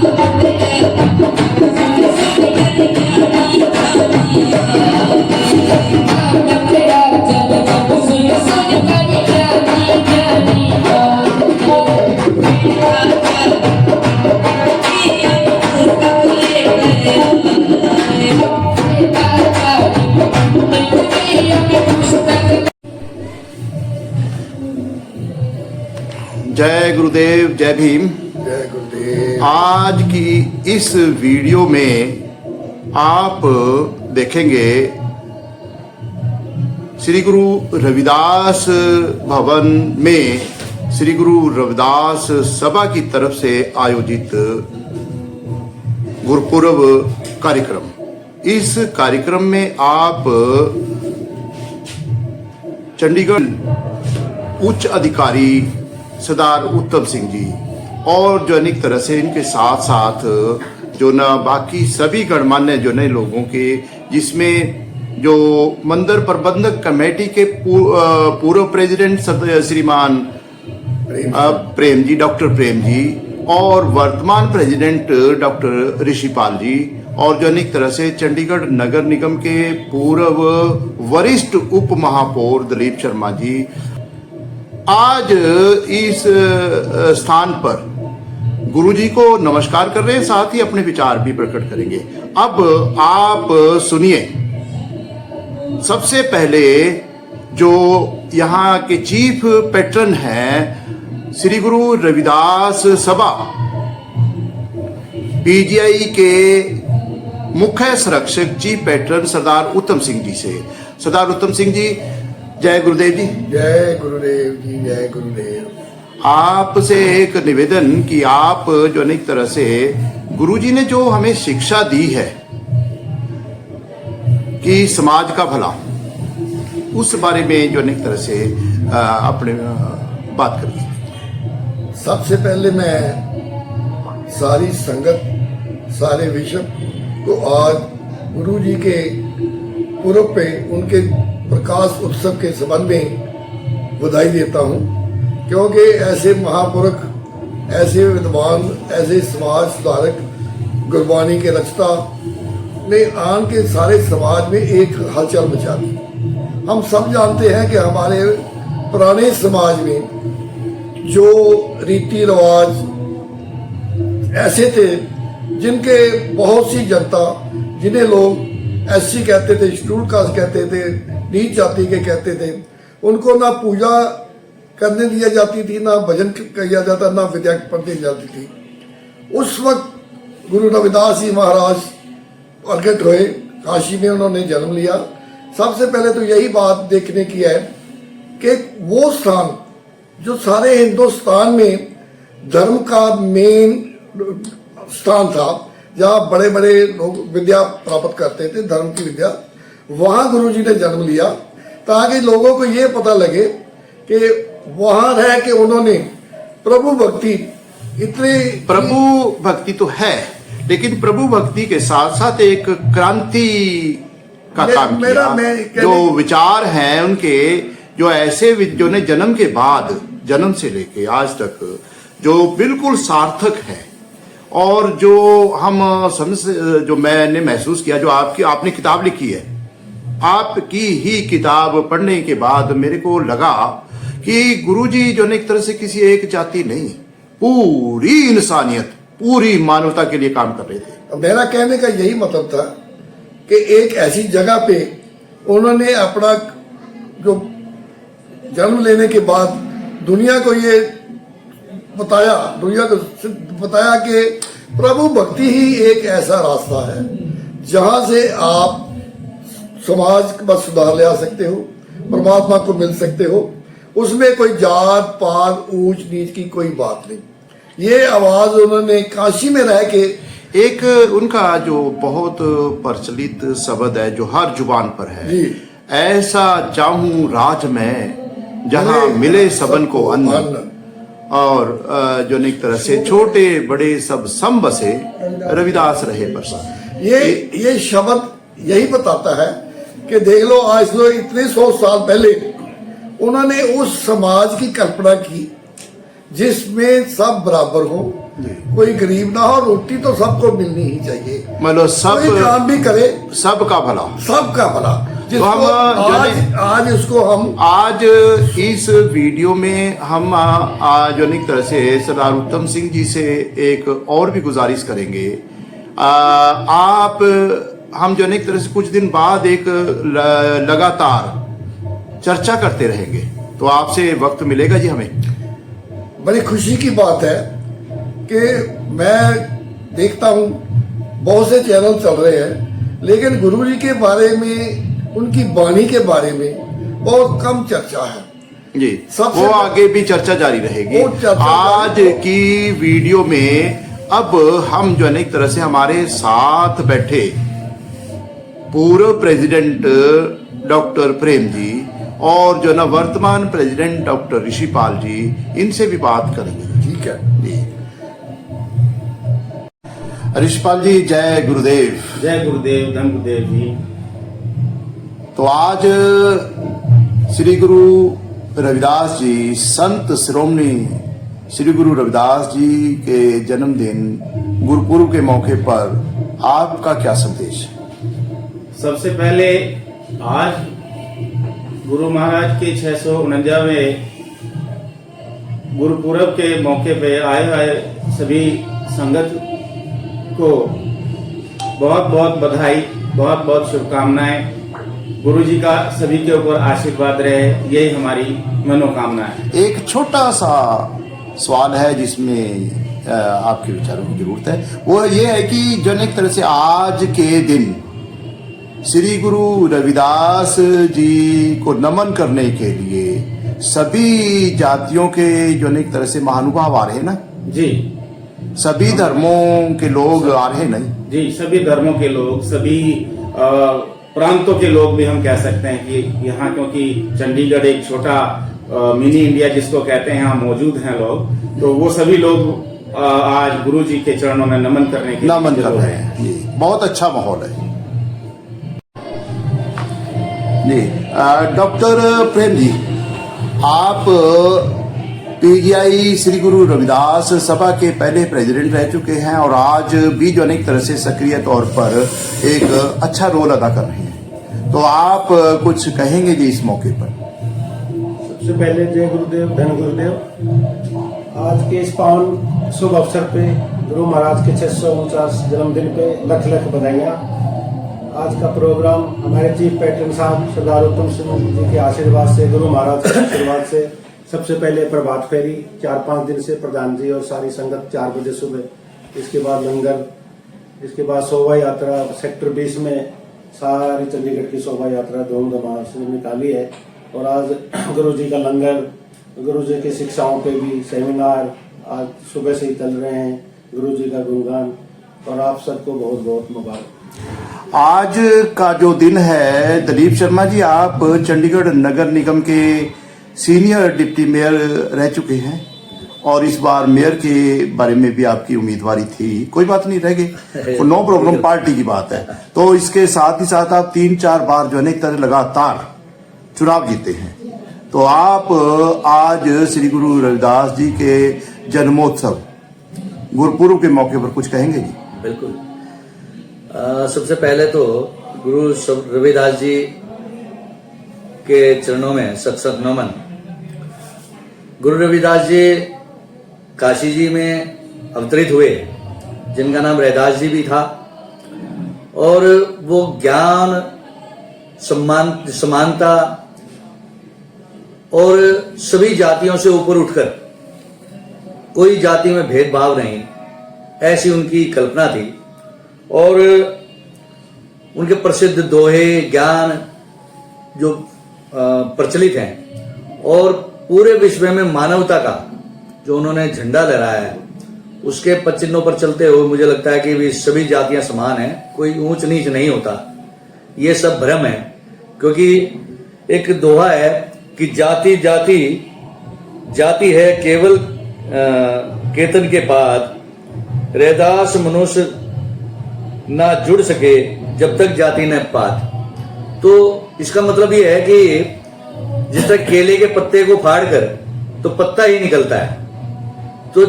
जय गुरुदेव, जय भीम। जय गुरुदेव। आज की इस वीडियो में आप देखेंगे श्री गुरु रविदास भवन में श्री गुरु रविदास सभा की तरफ से आयोजित गुरुपुरब कार्यक्रम। इस कार्यक्रम में आप चंडीगढ़ उच्च अधिकारी सरदार उत्तम सिंह जी और जो अनेक तरह से इनके साथ साथ जो न बाकी सभी गणमान्य जो नए लोगों के, जिसमें जो मंदिर प्रबंधक कमेटी के पूर्व प्रेसिडेंट श्रीमान प्रेम जी, डॉक्टर प्रेम जी, और वर्तमान प्रेसिडेंट डॉक्टर ऋषिपाल जी, और जो अनेक तरह से चंडीगढ़ नगर निगम के पूर्व वरिष्ठ उप महापौर दिलीप शर्मा जी आज इस स्थान पर गुरुजी को नमस्कार कर रहे हैं, साथ ही अपने विचार भी प्रकट करेंगे। अब आप सुनिए। सबसे पहले जो यहाँ के चीफ पैट्रन हैं श्री गुरु रविदास सभा पीजीआई के मुख्य संरक्षक चीफ पैट्रन सरदार उत्तम सिंह जी से। सरदार उत्तम सिंह जी, जय गुरुदेव जी। जय गुरुदेव जी, जय गुरुदेव। आपसे एक निवेदन कि आप जो अनेक तरह से गुरुजी ने जो हमें शिक्षा दी है कि समाज का भला, उस बारे में जो अनेक तरह से अपने बात करिए। सबसे पहले मैं सारी संगत, सारे विश्व को आज गुरुजी के पूर्व पे उनके प्रकाश उत्सव के संबंध में बधाई देता हूँ, क्योंकि ऐसे महापुरुष, ऐसे विद्वान, ऐसे समाज सुधारक, गुरबानी के रचता ने आन के सारे समाज में एक हलचल मचा दी। हम सब जानते हैं कि हमारे पुराने समाज में जो रीति रिवाज ऐसे थे जिनके बहुत सी जनता, जिन्हें लोग एससी कहते थे, शेड्यूल कास्ट कहते थे, नीच जाति के कहते थे, उनको ना पूजा करने दिया जाती थी, ना भजन किया जाता, ना विद्या पढ़ने जाती थी। उस वक्त गुरु रविदास जी महाराज प्रकट हुए, काशी में उन्होंने जन्म लिया। सबसे पहले तो यही बात देखने की है कि वो स्थान जो सारे हिंदुस्तान में धर्म का मेन स्थान था, जहाँ बड़े बड़े लोग विद्या प्राप्त करते थे, धर्म की विद्या, वहाँ गुरुजी ने जन्म लिया, ताकि लोगों को ये पता लगे कि वहाँ रह के उन्होंने प्रभु भक्ति, इतनी प्रभु भक्ति तो है, लेकिन प्रभु भक्ति के साथ साथ एक क्रांति का काम किया। जो विचार हैं उनके, जो ऐसे जो ने जन्म के बाद, जन्म से लेके आज तक जो बिल्कुल सार्थक है, और जो हम समझ, जो मैंने महसूस किया, जो आपने किताब लिखी है, आपकी ही किताब पढ़ने के बाद मेरे को लगा कि गुरुजी जो एक तरह से किसी एक जाति नहीं, पूरी इंसानियत, पूरी मानवता के लिए काम कर रहे थे। मेरा कहने का यही मतलब था कि एक ऐसी जगह पे उन्होंने अपना जो जन्म लेने के बाद दुनिया को ये बताया, दुनिया को बताया कि प्रभु भक्ति ही एक ऐसा रास्ता है जहां से आप समाज का सुधार ले आ सकते हो, परमात्मा को मिल सकते हो। उसमें कोई जात पात, ऊंच नीच की कोई बात नहीं। ये आवाज उन्होंने काशी में रह के, एक उनका जो बहुत प्रचलित शब्द है जो हर जुबान पर है, ऐसा चाहूं राज में जहां मिले सबन को अन्न, और जो एक तरह से छोटे बड़े सब सम बसे, रविदास रहे बरसा। ये शब्द यही बताता है कि देख लो, आज लो इतने 100 साल पहले उन्होंने उस समाज की कल्पना की जिसमें सब बराबर हो, कोई गरीब ना हो, रोटी तो सबको मिलनी ही चाहिए। मतलब कोई काम भी करे, सबका भला, सबका भला। जिसको हम आज इसको हम आज इस वीडियो में हम जो एक तरह से सरदार उत्तम सिंह जी से एक और भी गुजारिश करेंगे। आप हम जो एक तरह से कुछ दिन बाद एक लगातार चर्चा करते रहेंगे, तो आपसे वक्त मिलेगा जी हमें? बड़ी खुशी की बात है कि मैं देखता हूँ बहुत से चैनल चल रहे हैं, लेकिन गुरुजी के बारे में, उनकी वाणी के बारे में बहुत कम चर्चा है जी। वो आगे भी चर्चा जारी रहेगी। आज की वीडियो में अब हम जो है एक तरह से हमारे साथ बैठे पूर्व प्रेसिडेंट डॉक्टर प्रेम जी और जो ना वर्तमान प्रेसिडेंट डॉक्टर ऋषिपाल जी, इनसे भी बात करेंगे। ठीक है जी। ऋषिपाल जी, जय गुरुदेव। जय गुरुदेव, धन गुरुदेव जी। तो आज श्री गुरु रविदास जी, संत शिरोमणि श्री गुरु रविदास जी के जन्मदिन गुरुपुरब के मौके पर आपका क्या संदेश है? सबसे पहले आज गुरु महाराज के 649वें गुरुपुरब के मौके पे आए सभी संगत को बहुत बहुत बधाई, बहुत बहुत शुभकामनाएं। गुरु जी का सभी के ऊपर आशीर्वाद रहे, यही हमारी मनोकामना है। एक छोटा सा सवाल है जिसमें आपके विचारों की जरूरत है। वो ये है कि जो एक तरह से आज के दिन श्री गुरु रविदास जी को नमन करने के लिए सभी जातियों के जो एक तरह से महानुभाव आ रहे हैं ना जी, सभी धर्मों के लोग आ रहे हैं ना जी, सभी धर्मों के लोग, सभी प्रांतों के लोग भी हम कह सकते हैं कि यहाँ, क्योंकि चंडीगढ़ एक छोटा मिनी इंडिया जिसको कहते हैं, यहाँ मौजूद हैं लोग, तो वो सभी लोग आज गुरु जी के चरणों में नमन करने के नमन कर रहे हैं जी। बहुत अच्छा माहौल है जी। डॉक्टर प्रेम जी, आप पीजीआई श्री गुरु रविदास सभा के पहले प्रेसिडेंट रह चुके हैं और आज भी जो अनेक तरह से सक्रिय तौर पर एक अच्छा रोल अदा कर रहे हैं, तो आप कुछ कहेंगे जी इस मौके पर? सबसे पहले जय गुरुदेव, धन गुरुदेव। आज के इस पावन शुभ अवसर पे गुरु महाराज के 649 जन्मदिन पे लख लख बधाइयाँ। आज का प्रोग्राम हमारे चीफ पैट्रन साहब सरदार उत्तम सिंह जी के आशीर्वाद से, गुरु महाराज के आशीर्वाद से, सबसे पहले प्रभात फेरी 4-5 दिन से प्रधान जी और सारी संगत 4 बजे सुबह, इसके बाद लंगर, इसके बाद शोभा यात्रा सेक्टर 20 में सारी चंडीगढ़ की शोभा यात्रा धूमधाम से निकाली है। और आज गुरु जी का लंगर, गुरु जी की शिक्षाओं पे भी सेमिनार आज सुबह से ही चल रहे हैं, गुरु जी का गुणगान, और आप सबको बहुत बहुत मुबारक। आज का जो दिन है, दिलीप शर्मा जी, आप चंडीगढ़ नगर निगम के सीनियर डिप्टी मेयर रह चुके हैं और इस बार मेयर के बारे में भी आपकी उम्मीदवारी थी। कोई बात नहीं, रह गए, नो प्रॉब्लम, पार्टी की बात है। तो इसके साथ ही साथ आप 3-4 बार जो है एक तरह लगातार चुनाव जीते हैं, तो आप आज श्री गुरु रविदास जी के जन्मोत्सव गुरुपुरब के मौके पर कुछ कहेंगे जी? बिल्कुल। सबसे पहले तो गुरु रविदास जी के चरणों में सत नमन। गुरु रविदास जी काशी जी में अवतरित हुए, जिनका नाम रैदास जी भी था, और वो ज्ञान, समानता और सभी जातियों से ऊपर उठकर कोई जाति में भेदभाव नहीं, ऐसी उनकी कल्पना थी। और उनके प्रसिद्ध दोहे, ज्ञान जो प्रचलित हैं, और पूरे विश्व में मानवता का जो उन्होंने झंडा लहराया है, उसके पचिन्हों पर चलते हुए मुझे लगता है कि भी सभी जातियां समान हैं, कोई ऊंच नीच नहीं होता। ये सब भ्रम है, क्योंकि एक दोहा है कि जाति जाति जाति है केवल केतन के बाद, रैदास मनुष्य ना जुड़ सके जब तक जाति न पात। तो इसका मतलब ये है कि जिस तरह केले के पत्ते को फाड़ कर तो पत्ता ही निकलता है, तो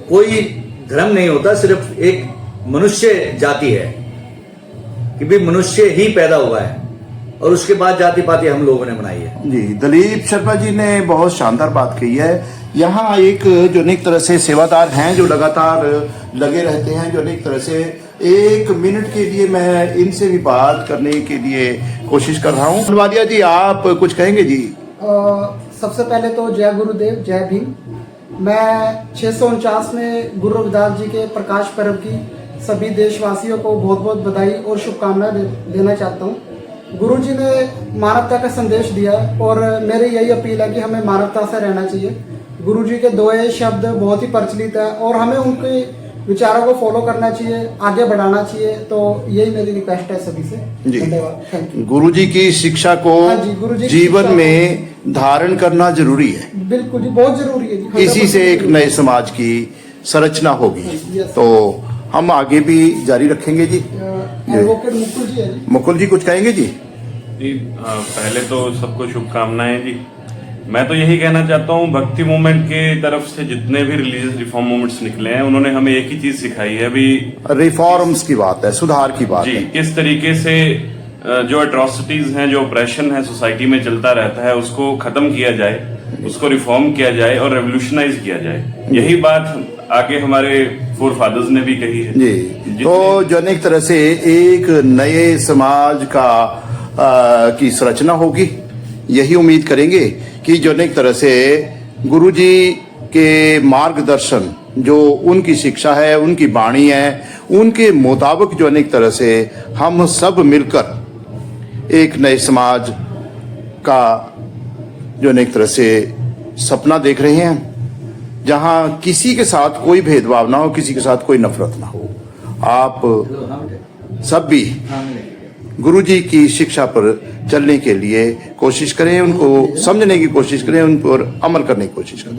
कोई धर्म नहीं होता, सिर्फ एक मनुष्य जाति है कि भी मनुष्य ही पैदा हुआ है और उसके बाद जाति पाति हम लोगों ने बनाई है। जी, दलीप शर्मा जी ने बहुत शानदार बात कही है। यहाँ एक जो एक तरह से सेवादार हैं जो लगातार लगे रहते हैं, जो एक तरह से 1 मिनट के लिए मैं इनसे भी बात करने के लिए कोशिश कर रहा हूँ। फुलवारिया जी, आप कुछ कहेंगे जी? सबसे पहले तो जय गुरुदेव, जय भीम। मैं 649 में गुरु रविदास जी के प्रकाश पर्व की सभी देशवासियों को बहुत बहुत बधाई और शुभकामनाएं देना चाहता हूँ। गुरु जी ने मानवता का संदेश दिया और मेरी यही अपील है कि हमें मानवता से रहना चाहिए। गुरु जी के दोहे शब्द बहुत ही प्रचलित है और हमें उनके विचारों को फॉलो करना चाहिए, आगे बढ़ाना चाहिए। तो यही मेरी रिक्वेस्ट है सभी से। जी, धन्यवाद, थैंक यू। गुरु जी की शिक्षा को हाँ जी, गुरु जी की जीवन शिक्षा में धारण करना जरूरी है। बिल्कुल जी, बहुत जरूरी है जी। इसी से एक नए समाज की संरचना होगी। Yes. तो हम आगे भी जारी रखेंगे जी। एडवोकेट मुकुल जी है जी। मुकुल जी, कुछ कहेंगे जी? जी, पहले तो सबको शुभकामनाएं जी। मैं तो यही कहना चाहता हूँ, भक्ति मूवमेंट के तरफ से जितने भी रिलीजियस रिफॉर्म मूवमेंट्स निकले हैं, उन्होंने हमें एक ही चीज सिखाई है भी रिफॉर्म्स की बात है, सुधार की बात जी, है। किस तरीके से जो अट्रॉसिटीज हैं, जो ऑपरेशन है सोसाइटी में चलता रहता है, उसको खत्म किया जाए, उसको रिफॉर्म किया जाए और रेवोल्यूशनाइज किया जाए। यही बात आगे हमारे फोर फादर्स ने भी कही है जी। तो जो एक तरह से एक नए समाज का की संरचना होगी, यही उम्मीद करेंगे कि जो एक तरह से गुरु जी के मार्गदर्शन, जो उनकी शिक्षा है, उनकी वाणी है, उनके मुताबिक जो एक तरह से हम सब मिलकर एक नए समाज का जो एक तरह से सपना देख रहे हैं, जहां किसी के साथ कोई भेदभाव ना हो, किसी के साथ कोई नफरत ना हो। आप सब भी गुरु जी की शिक्षा पर चलने के लिए कोशिश करें, उनको समझने की कोशिश करें, उन पर अमल करने की कोशिश करें।